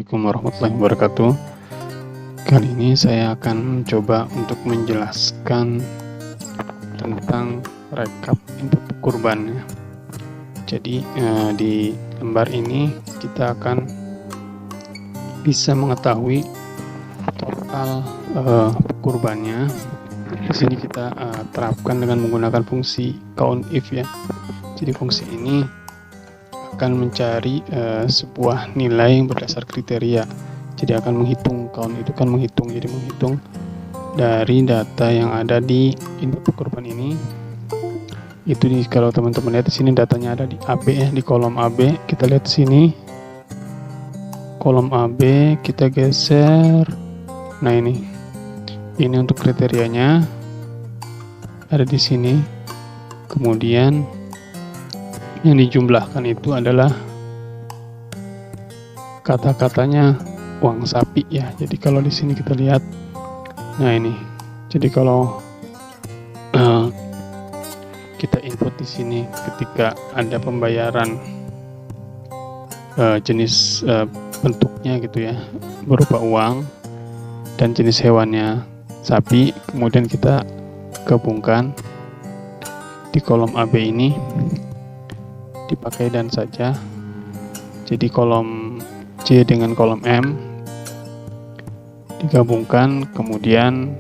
Assalamualaikum warahmatullahi wabarakatuh. Kali ini saya akan mencoba untuk menjelaskan tentang rekap input kurbannya. Jadi di lembar ini kita akan bisa mengetahui total kurbannya. Di sini kita terapkan dengan menggunakan fungsi count_if ya. Jadi fungsi ini akan mencari sebuah nilai yang berdasar kriteria. Jadi akan menghitung, count itu kan menghitung, jadi menghitung dari data yang ada di input kurban ini. Itu kalau teman-teman lihat di sini datanya ada di AB ya, di kolom AB. Kita lihat di sini kolom AB, kita geser. Nah ini untuk kriterianya ada di sini. Kemudian yang dijumlahkan itu adalah kata-katanya uang sapi ya. Jadi kalau di sini kita lihat, nah ini. Jadi kalau kita input di sini ketika ada pembayaran jenis bentuknya gitu ya, berupa uang dan jenis hewannya sapi, kemudian kita gabungkan di kolom AB ini dipakai dan saja. Jadi kolom C dengan kolom M digabungkan, kemudian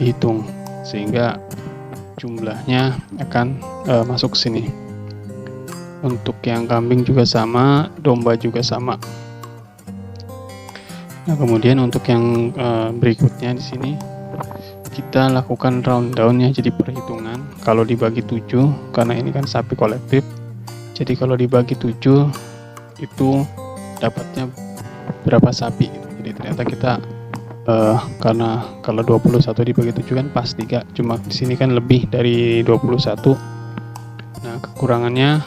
dihitung sehingga jumlahnya akan masuk ke sini. Untuk yang kambing juga sama, domba juga sama. Nah, kemudian untuk yang berikutnya di sini kita lakukan round down ya, jadi perhitungan. Kalau dibagi 7, karena ini kan sapi kolektif, jadi kalau dibagi 7 itu dapatnya berapa sapi gitu. Jadi ternyata kita karena kalau 21 dibagi 7 kan pas 3, cuma di sini kan lebih dari 21. Nah, kekurangannya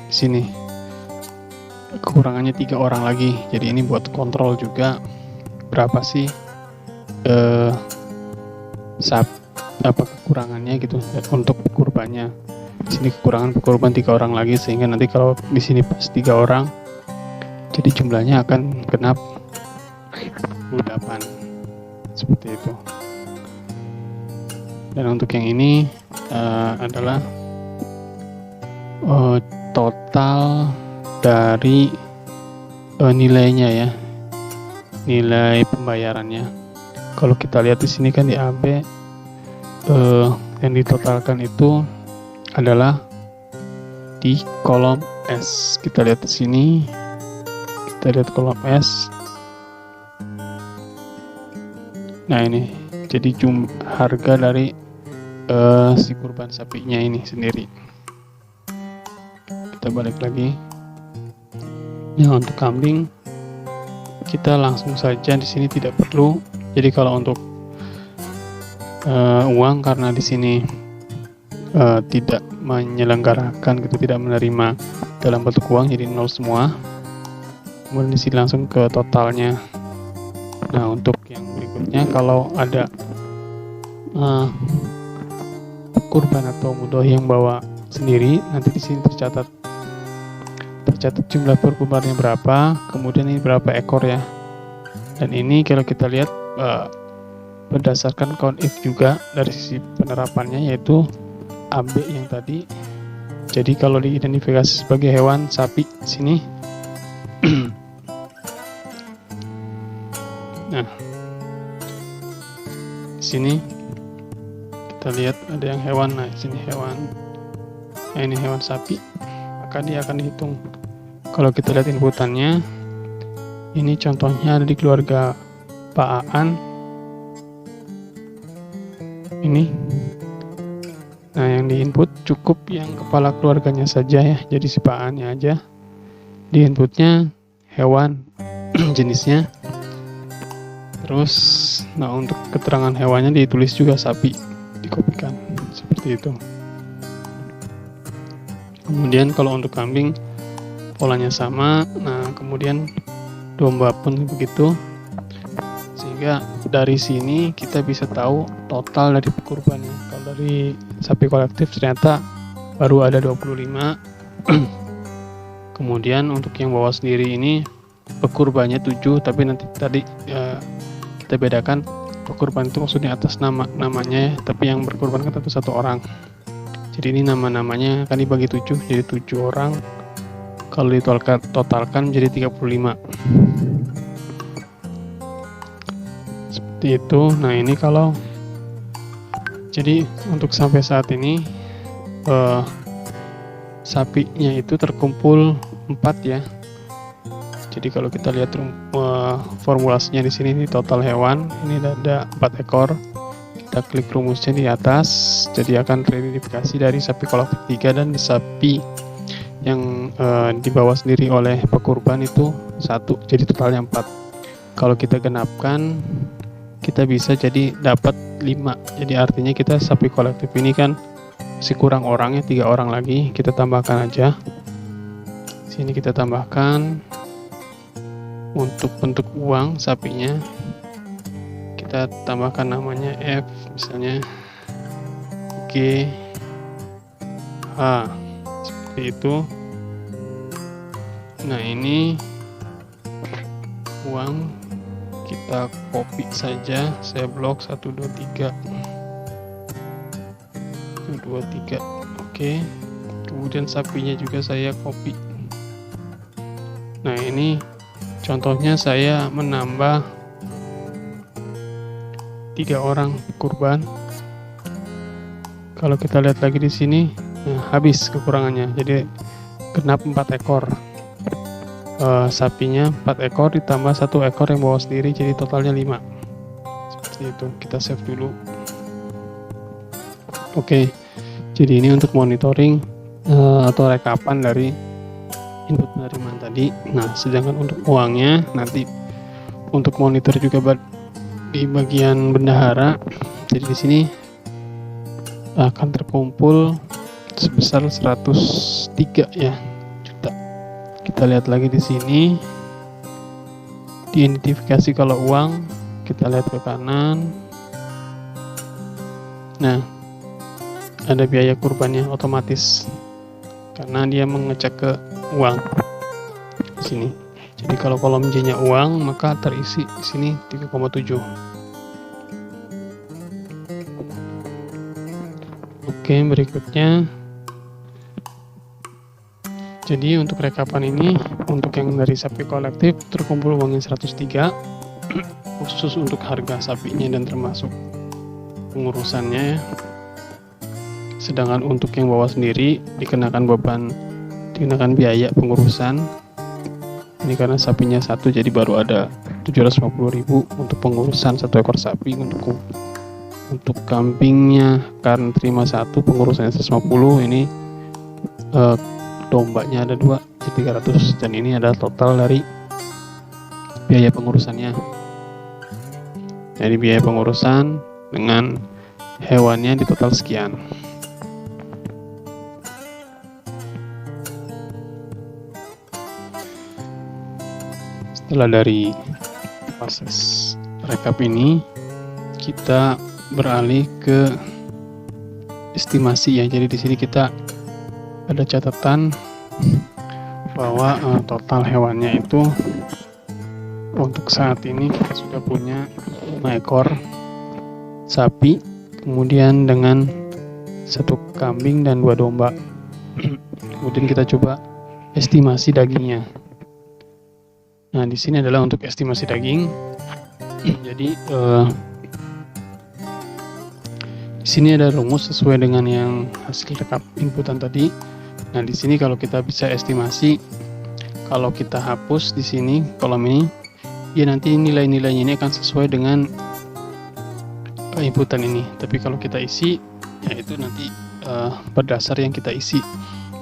di sini. Kekurangannya 3 orang lagi. Jadi ini buat kontrol juga berapa sih apa kekurangannya gitu untuk kurbannya. Di sini kekurangan kurban 3 orang lagi, sehingga nanti kalau di sini pas 3 orang, jadi jumlahnya akan genap 28 seperti itu. Dan untuk yang ini adalah total dari nilainya ya, nilai pembayarannya. Kalau kita lihat di sini kan di AB yang ditotalkan itu adalah di kolom S. Kita lihat di sini, kita lihat kolom S. Nah ini, jadi harga dari si kurban sapinya ini sendiri. Kita balik lagi. Nah, untuk kambing kita langsung saja di sini, tidak perlu. Jadi kalau untuk uang, karena di sini tidak menyelenggarakan gitu, tidak menerima dalam bentuk uang, jadi 0 semua. Kemudian di sini langsung ke totalnya. Nah, untuk yang berikutnya, kalau ada kurban atau mudhoh yang bawa sendiri, nanti di sini tercatat jumlah kurbannya berapa, kemudian ini berapa ekor ya. Dan ini kalau kita lihat berdasarkan count_if juga dari sisi penerapannya, yaitu AB yang tadi. Jadi kalau diidentifikasi sebagai hewan sapi sini nah di sini kita lihat ada yang hewan. Nah, di sini hewan. Nah, ini hewan sapi, maka dia akan dihitung. Kalau kita lihat inputannya, ini contohnya ada di keluarga Pak Aan. Ini. Nah, yang diinput cukup yang kepala keluarganya saja ya. Jadi si Pak Aan-nya aja. Di inputnya hewan jenisnya. Terus, nah untuk keterangan hewannya ditulis juga sapi, dikopikan seperti itu. Kemudian kalau untuk kambing polanya sama. Nah, kemudian domba pun begitu. Sehingga dari sini kita bisa tahu total dari kurbannya. Kalau dari sapi kolektif ternyata baru ada 25. Kemudian untuk yang bawa sendiri ini pekurbannya 7, tapi nanti tadi kita bedakan pekurban itu maksudnya atas namanya, tapi yang berkurban kan tentu 1 orang. Jadi ini nama-namanya akan dibagi 7, jadi 7 orang. Kalau ditotalkan menjadi 35. Seperti itu. Nah ini kalau jadi untuk sampai saat ini sapinya itu terkumpul 4 ya. Jadi kalau kita lihat formulasinya di sini, ini total hewan ini ada 4 ekor. Kita klik rumusnya di atas, jadi akan teridentifikasi dari sapi kolektif 3 dan sapi yang dibawa sendiri oleh pekurban itu 1, jadi totalnya 4. Kalau kita genapkan, kita bisa jadi dapat 5. Jadi artinya kita sapi kolektif ini kan masih kurang orangnya, 3 orang lagi, kita tambahkan aja. Sini kita tambahkan untuk bentuk uang sapinya, kita tambahkan namanya F, misalnya G H, seperti itu. Nah ini uang kita copy saja, saya blok 1 2 3 1 2 3. Oke, kemudian sapinya juga saya copy. Nah ini contohnya saya menambah 3 orang kurban. Kalau kita lihat lagi di sini, nah, habis kekurangannya. Jadi genap 4 ekor. Sapinya 4 ekor ditambah 1 ekor yang bawa sendiri, jadi totalnya 5. Seperti itu. Kita save dulu. Oke. Jadi ini untuk monitoring atau rekapan dari input penerimaan tadi. Nah, sedangkan untuk uangnya nanti untuk monitor juga di bagian bendahara. Jadi di sini akan terkumpul sebesar 103 ya juta. Kita lihat lagi di sini, diidentifikasi kalau uang, kita lihat ke kanan. Nah, ada biaya kurbannya otomatis karena dia mengecek ke uang di sini. Jadi kalau kolom J-nya uang, maka terisi di sini 3,7. Oke, berikutnya. Jadi untuk rekapan ini, untuk yang dari sapi kolektif terkumpul uangnya 103 khusus untuk harga sapinya dan termasuk pengurusannya. Sedangkan untuk yang bawa sendiri dikenakan biaya pengurusan. Ini karena sapinya 1, jadi baru ada 750.000 untuk pengurusan 1 ekor sapi. Untuk kambingnya kan terima 1, pengurusannya 150. Ini dombanya ada 2, jadi 300. Dan ini adalah total dari biaya pengurusannya. Jadi biaya pengurusan dengan hewannya di total sekian. Setelah dari proses rekap ini, kita beralih ke estimasi ya. Jadi di sini kita ada catatan bahwa total hewannya itu untuk saat ini kita sudah punya 5 ekor sapi, kemudian dengan 1 kambing dan 2 domba. Kemudian kita coba estimasi dagingnya. Nah, di sini adalah untuk estimasi daging. Jadi di sini ada rumus sesuai dengan yang hasil rekap inputan tadi. Nah, di sini kalau kita bisa estimasi, kalau kita hapus di sini kolom ini, ya nanti nilai-nilainya ini akan sesuai dengan inputan ini. Tapi kalau kita isi, ya itu nanti berdasar yang kita isi.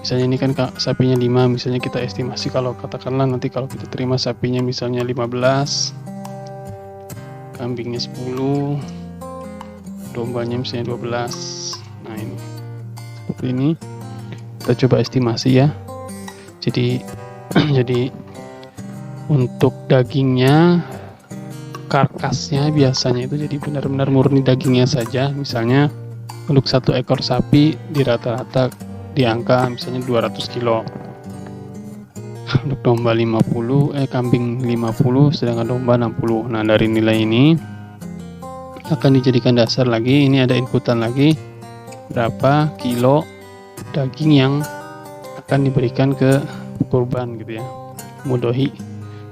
Misalnya ini kan sapinya 5, misalnya kita estimasi kalau katakanlah nanti kalau kita terima sapinya misalnya 15, kambingnya 10, dombanya misalnya 12. Nah ini seperti ini, kita coba estimasi ya. Jadi untuk dagingnya, karkasnya biasanya itu jadi benar-benar murni dagingnya saja. Misalnya untuk 1 ekor sapi di rata-rata di angka misalnya 200 kilo. Untuk domba 50, kambing 50, sedangkan domba 60. Nah, dari nilai ini akan dijadikan dasar lagi. Ini ada inputan lagi berapa kilo daging yang akan diberikan ke kurban gitu ya. Mudohi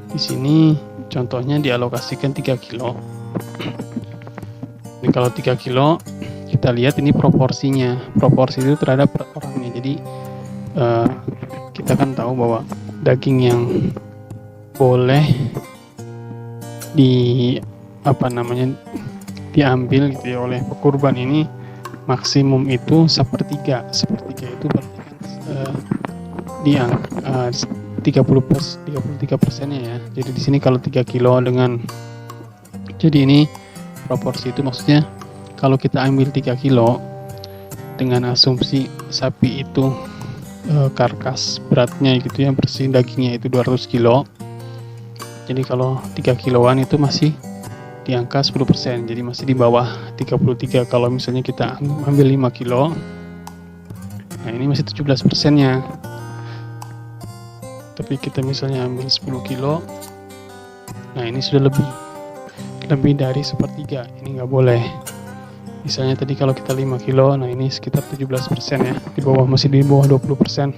di sini contohnya dialokasikan 3 kilo. Ini kalau 3 kilo kita lihat ini proporsinya. Proporsi itu terhadap per orangnya. Jadi kita kan tahu bahwa daging yang boleh diambil gitu ya oleh pekurban ini maksimum itu sepertiga itu berarti kan di angka 33%-nya ya. Jadi di sini kalau 3 kilo dengan, jadi ini proporsi itu maksudnya kalau kita ambil 3 kilo dengan asumsi sapi itu karkas beratnya gitu ya, bersih dagingnya itu 200 kilo. Jadi kalau 3 kiloan itu masih di angka 10%, jadi masih di bawah 33. Kalau misalnya kita ambil 5 kilo, nah ini masih 17%-nya. Tapi kita misalnya ambil 10 kilo, nah ini sudah lebih dari sepertiga. Ini nggak boleh. Misalnya tadi kalau kita 5 kilo, nah ini sekitar 17% ya, masih di bawah 20%.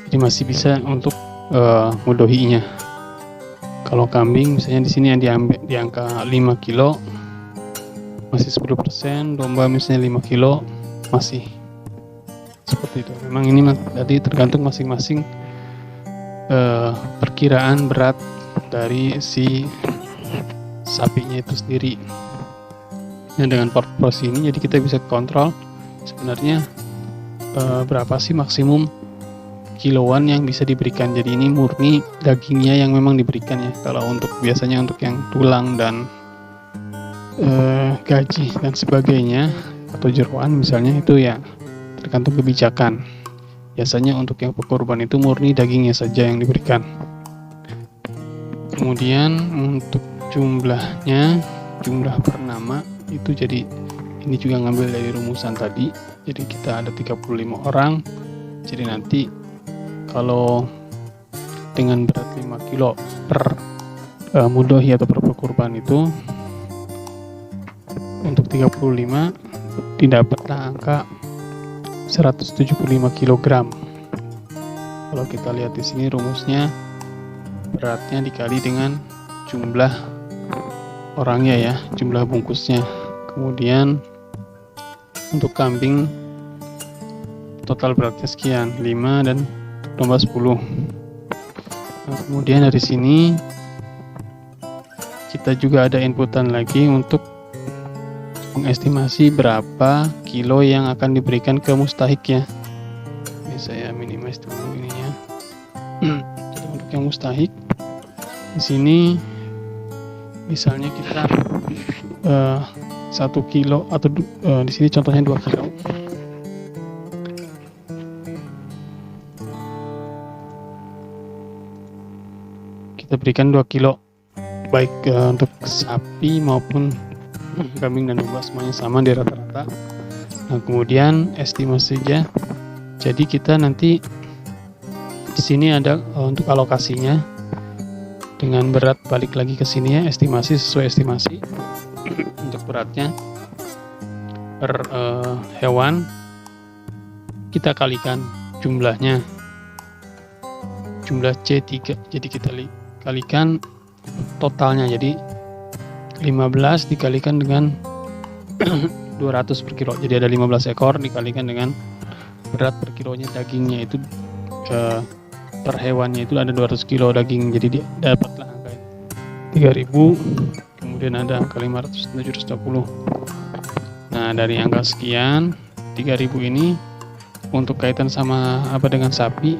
Jadi masih bisa untuk mudohinya. Kalau kambing misalnya di sini yang diambil di angka 5 kilo masih 10%, domba misalnya 5 kilo masih seperti itu. Memang ini tadi tergantung masing-masing perkiraan berat dari si sapinya itu sendiri. Nah, dengan proporsi ini jadi kita bisa kontrol sebenarnya berapa sih maksimum kiloan yang bisa diberikan. Jadi ini murni dagingnya yang memang diberikan ya. Kalau untuk biasanya untuk yang tulang dan gaji dan sebagainya atau jeroan misalnya itu ya tergantung kebijakan. Biasanya untuk yang pekurban itu murni dagingnya saja yang diberikan. Kemudian untuk jumlahnya, jumlah per nama itu, jadi ini juga ngambil dari rumusan tadi. Jadi kita ada 35 orang. Jadi nanti kalau dengan berat 5 kilo per mudohi atau per kurban itu untuk 35 didapatlah angka 175 kg. Kalau kita lihat di sini rumusnya beratnya dikali dengan jumlah orangnya ya, jumlah bungkusnya. Kemudian untuk kambing total beratnya sekian 5 dan domba 10. Nah, kemudian dari sini kita juga ada inputan lagi untuk mengestimasi berapa kilo yang akan diberikan ke mustahik ya. Ini saya minimize dulu ininya. Jadi untuk yang mustahik di sini misalnya kita 1 kilo atau di sini contohnya 2 kilo. Kita berikan 2 kilo baik untuk sapi maupun kambing dan domba semuanya sama di rata-rata. Nah, kemudian estimasi saja. Jadi kita nanti di sini ada untuk alokasinya dengan berat, balik lagi ke sini ya, estimasi sesuai estimasi. Untuk beratnya per hewan kita kalikan jumlahnya, jumlah C3. Jadi kita kalikan totalnya, jadi 15 dikalikan dengan 200 per kilo. Jadi ada 15 ekor dikalikan dengan berat per kilonya dagingnya itu per hewannya itu ada 200 kilo daging. Jadi dapatlah angka 3000, kemudian ada angka 500 dan 720. Nah, dari angka sekian 3000 ini untuk kaitan sama dengan sapi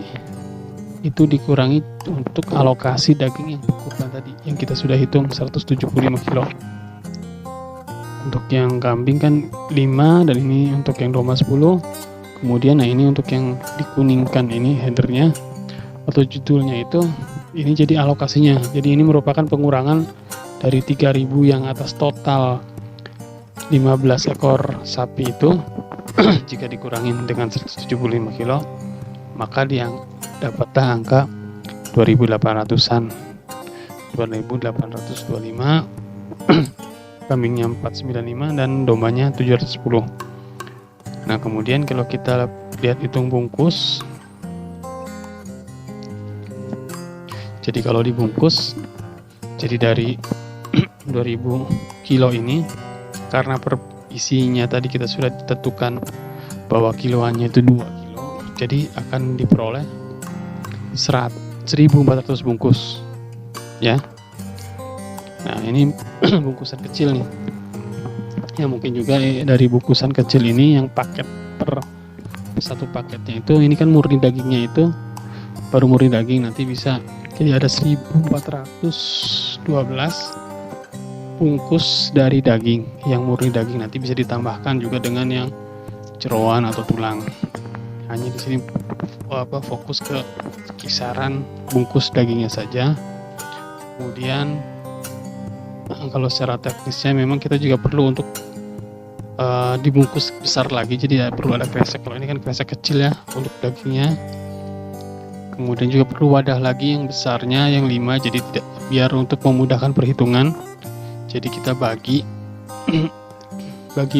itu dikurangi untuk alokasi daging yang kurban tadi yang kita sudah hitung 175 kilo. Untuk yang kambing kan 5 dan ini untuk yang domba 10. Kemudian nah ini untuk yang dikuningkan ini headernya atau judulnya itu, ini jadi alokasinya. Jadi ini merupakan pengurangan dari 3000 yang atas total 15 ekor sapi itu jika dikurangin dengan 175 kilo maka dia dapatlah angka 2800-an, 2825. Kambingnya 495 dan dombanya 710. Nah, kemudian kalau kita lihat hitung bungkus, jadi kalau dibungkus, jadi dari 2000 kilo ini, karena per isinya tadi kita sudah ditentukan bahwa kiloannya itu 2 kilo, jadi akan diperoleh 1400 bungkus ya. Nah, ini bungkusan kecil nih ya, mungkin juga dari bungkusan kecil ini yang paket per satu paketnya itu, ini kan murni dagingnya itu baru murni daging, nanti bisa jadi ada 1412 bungkus dari daging yang murni daging, nanti bisa ditambahkan juga dengan yang jeroan atau tulang. Hanya di sini fokus ke kisaran bungkus dagingnya saja. Kemudian kalau secara teknisnya memang kita juga perlu untuk dibungkus besar lagi, jadi ya perlu ada kresek. Kalau ini kan kresek kecil ya untuk dagingnya. Kemudian juga perlu wadah lagi yang besarnya yang 5, jadi tidak, biar untuk memudahkan perhitungan, jadi kita bagi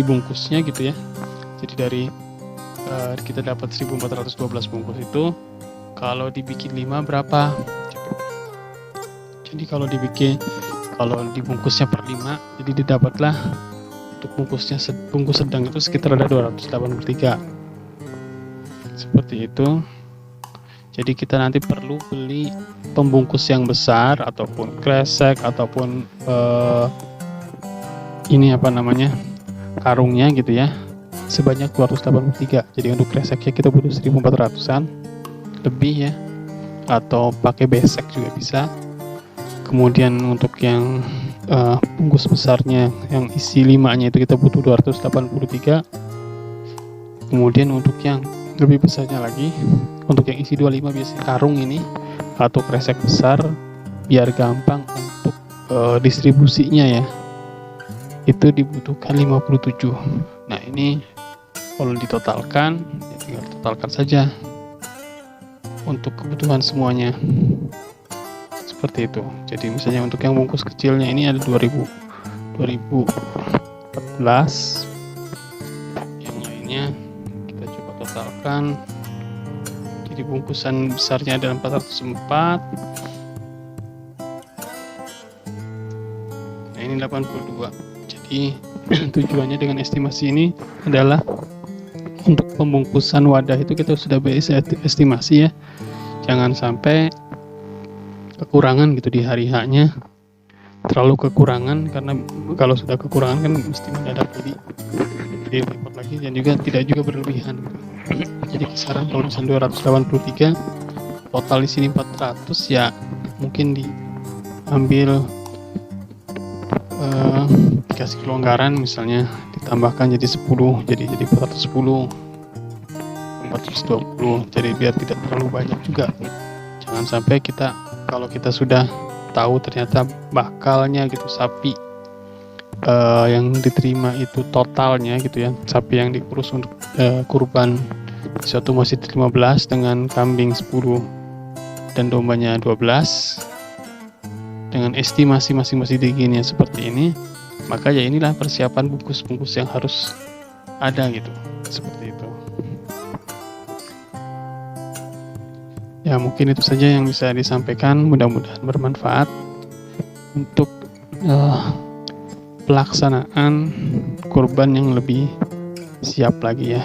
bungkusnya gitu ya. Jadi dari kita dapat 1412 bungkus itu, kalau dibikin 5 berapa gitu. Jadi kalau dibungkusnya per 5, jadi didapatlah untuk bungkus sedang itu sekitar ada 283 seperti itu. Jadi kita nanti perlu beli pembungkus yang besar ataupun kresek ataupun karungnya gitu ya, sebanyak 283. Jadi untuk kreseknya kita butuh 1400-an lebih ya, atau pakai besek juga bisa. Kemudian untuk yang bungkus besarnya yang isi 5-nya itu kita butuh 283. Kemudian untuk yang lebih besarnya lagi, untuk yang isi 25 biasanya karung ini atau kresek besar, biar gampang untuk distribusinya ya, itu dibutuhkan 57. Nah, ini kalau ditotalkan ya tinggal totalkan saja untuk kebutuhan semuanya seperti itu. Jadi misalnya untuk yang bungkus kecilnya ini ada 2014, yang lainnya kita coba totalkan. Jadi bungkusan besarnya ada 404, nah ini 82. Jadi tujuannya dengan estimasi ini adalah untuk pembungkusan wadah itu kita sudah bisa estimasi ya, jangan sampai kekurangan gitu di hari H-nya, terlalu kekurangan, karena kalau sudah kekurangan kan mesti mendadak jadi repot lagi, dan juga tidak juga berlebihan gitu. Jadi kisaran kalau misalnya 283, total di sini 400 ya, mungkin diambil dikasih kelonggaran, misalnya ditambahkan jadi 10, jadi 410, 420, jadi biar tidak terlalu banyak juga. Jangan sampai kalau kita sudah tahu ternyata bakalnya gitu, sapi yang diterima itu totalnya gitu ya, sapi yang dikurus untuk kurban suatu masjid 15 dengan kambing 10 dan dombanya 12, dengan estimasi masing-masing dagingnya seperti ini, maka ya inilah persiapan bungkus-bungkus yang harus ada gitu, seperti itu. Ya, mungkin itu saja yang bisa disampaikan, mudah-mudahan bermanfaat untuk pelaksanaan kurban yang lebih siap lagi ya.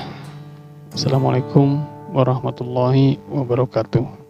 Assalamualaikum warahmatullahi wabarakatuh.